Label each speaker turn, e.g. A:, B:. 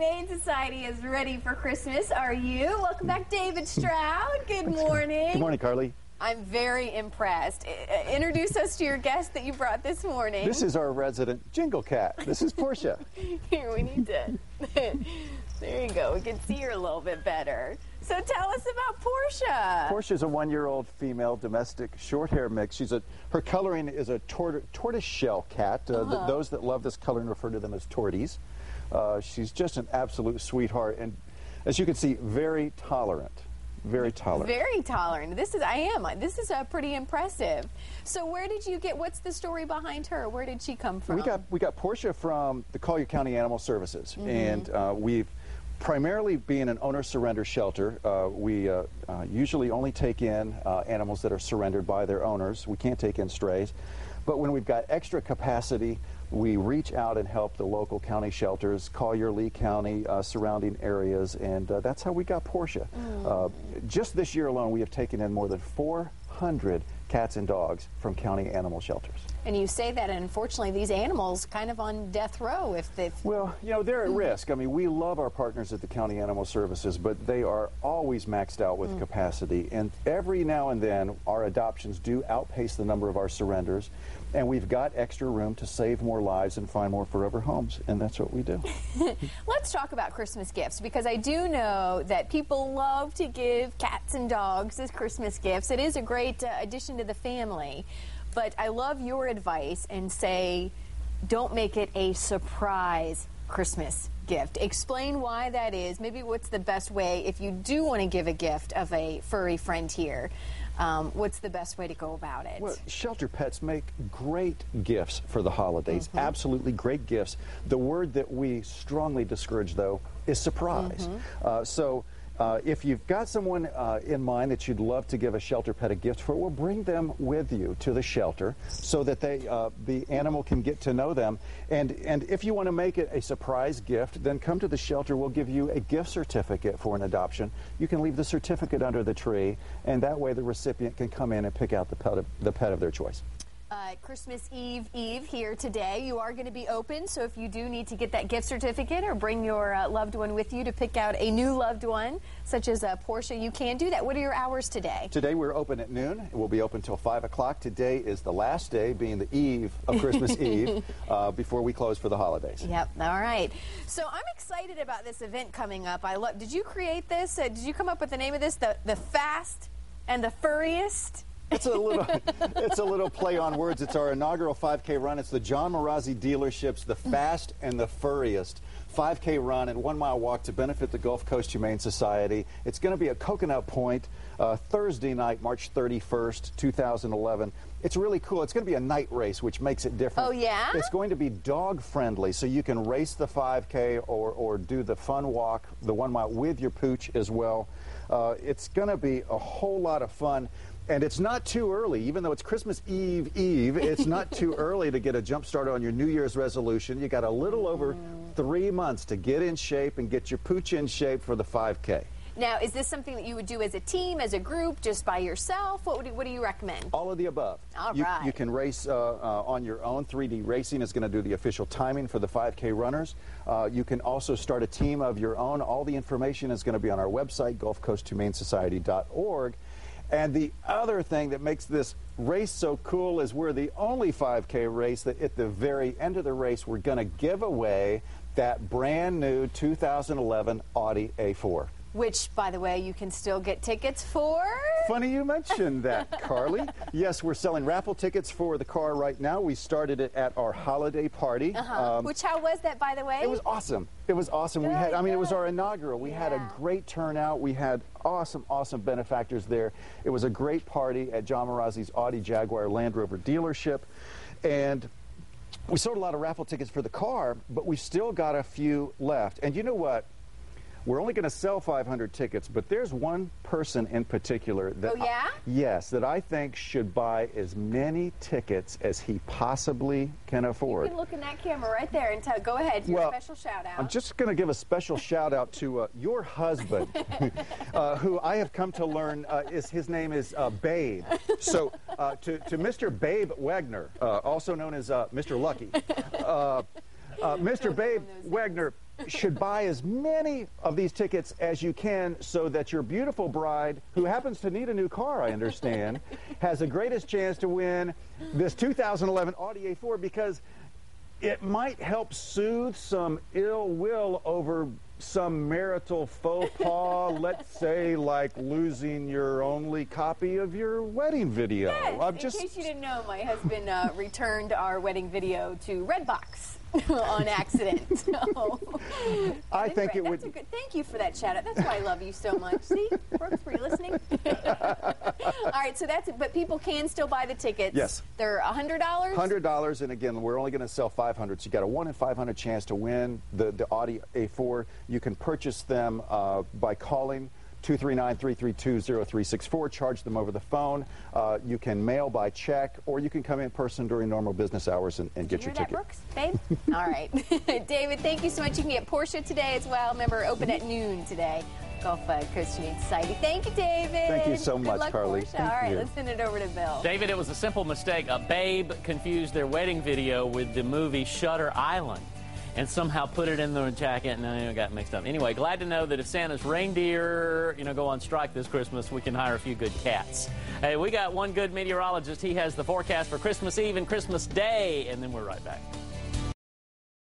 A: Humane Society is ready for Christmas. Are you? Welcome back, David Stroud. Good morning.
B: Good morning, Carly.
A: I'm very impressed. Introduce us to your guest that you brought this morning.
B: This is our resident Jingle Cat. This is Portia.
A: Here, we need to... There you go. We can see her a little bit better. So tell us about Portia.
B: Portia's a one-year-old female domestic short-hair mix. Her coloring is a tortoise-shell cat. Those that love this coloring refer to them as torties. She's just an absolute sweetheart, and as you can see, very tolerant. Very tolerant. Very tolerant.
A: This is pretty impressive. So where did you get, what's the story behind her? Where did she come from?
B: We got Portia from the Collier County Animal Services, and we've primarily being an owner surrender shelter. We usually only take in animals that are surrendered by their owners. We can't take in strays. But when we've got extra capacity, we reach out and help the local county shelters, Collier, Lee County, surrounding areas, and that's how we got Portia. Just this year alone, we have taken in more than 400 cats and dogs from county animal shelters.
A: And you say that, and unfortunately, these animals kind of on death row if they've...
B: Well, you know, they're at risk. I mean, we love our partners at the County Animal Services, but they are always maxed out with capacity. And every now and then, our adoptions do outpace the number of our surrenders, and we've got extra room to save more lives and find more forever homes, and that's what we do.
A: Let's talk about Christmas gifts, because I do know that people love to give cats and dogs as Christmas gifts. It is a great addition to the family. But I love your advice and say, don't make it a surprise Christmas gift. Explain why that is. Maybe what's the best way, if you do want to give a gift of a furry friend here, what's the best way to go about it?
B: Well, shelter pets make great gifts for the holidays, absolutely great gifts. The word that we strongly discourage, though, is surprise. If you've got someone in mind that you'd love to give a shelter pet a gift for, well, bring them with you to the shelter so that the animal can get to know them. And if you want to make it a surprise gift, then come to the shelter. We'll give you a gift certificate for an adoption. You can leave the certificate under the tree, and that way the recipient can come in and pick out the pet of their choice.
A: Christmas Eve here today. You are going to be open, so if you do need to get that gift certificate or bring your loved one with you to pick out a new loved one, such as Portia, you can do that. What are your hours today?
B: Today we're open at noon. We'll be open till 5 o'clock. Today is the last day, being the eve of Christmas Eve, before we close for the holidays.
A: Yep. All right. So I'm excited about this event coming up. Did you create this? Did you come up with the name of this? The Fast and the Furriest?
B: It's a little play on words. It's our inaugural 5K run. It's the John Marazzi dealerships, the Fast and the Furriest 5K run and 1 mile walk to benefit the Gulf Coast Humane Society. It's going to be at Coconut Point Thursday night, March 31st, 2011. It's really cool. It's going to be a night race, which makes it different.
A: Oh, yeah?
B: It's going to be dog friendly, so you can race the 5K or do the fun walk, the 1 mile, with your pooch as well. It's going to be a whole lot of fun. And it's not too early, even though it's Christmas Eve, it's not too early to get a jump start on your New Year's resolution. You got a little over 3 months to get in shape and get your pooch in shape for the 5K.
A: Now, is this something that you would do as a team, as a group, just by yourself? What do you recommend?
B: All of the above.
A: All right.
B: You can race on your own. 3D Racing is going to do the official timing for the 5K runners. You can also start a team of your own. All the information is going to be on our website, GulfCoastHumaneSociety.org. And the other thing that makes this race so cool is we're the only 5K race that at the very end of the race, we're going to give away that brand new 2011 Audi A4.
A: Which, by the way, you can still get tickets for?
B: Funny you mentioned that, Carly. Yes, we're selling raffle tickets for the car right now. We started it at our holiday party.
A: Which, how was that, by the way?
B: It was awesome. It was awesome.
A: Good,
B: it was our inaugural. We had a great turnout. We had awesome benefactors there. It was a great party at John Marazzi's Audi Jaguar Land Rover dealership. And we sold a lot of raffle tickets for the car, but we've still got a few left. And you know what? We're only going to sell 500 tickets, but there's one person in particular that that I think should buy as many tickets as he possibly can afford.
A: You can look in that camera right there and go ahead, your special shout out.
B: I'm just going to give a special shout out to your husband, who I have come to learn his name is Babe. So to Mr. Babe Wagner, also known as Mr. Lucky. Mr. Babe Wagner, should buy as many of these tickets as you can so that your beautiful bride, who happens to need a new car, I understand, has the greatest chance to win this 2011 Audi A4, because it might help soothe some ill will over some marital faux pas, let's say like losing your only copy of your wedding video.
A: Yes, in case you didn't know, my husband returned our wedding video to Redbox on accident. So,
B: I think it would.
A: Thank you for that shout out. That's why I love you so much. See, Brooks, were you listening? All right, so that's it. But people can still buy the tickets.
B: Yes.
A: They're $100?
B: $100, and again, we're only going to sell 500, so you got a 1 in 500 chance to win the Audi A4. You can purchase them by calling 239-332-0364. Charge them over the phone. You can mail by check, or you can come in person during normal business hours and get your ticket.
A: Brooks, babe? All right. David, thank you so much. You can get Porsche today as well. Remember, open at noon today. Gulf Coast Humane Society. Thank you, David.
B: Thank you so
A: Good
B: much,
A: luck,
B: Carly.
A: All right, let's send it over to Bill.
C: David, it was a simple mistake. A babe confused their wedding video with the movie Shutter Island and somehow put it in the jacket, and then it got mixed up. Anyway, glad to know that if Santa's reindeer, go on strike this Christmas, we can hire a few good cats. Hey, we got one good meteorologist. He has the forecast for Christmas Eve and Christmas Day, and then we're right back.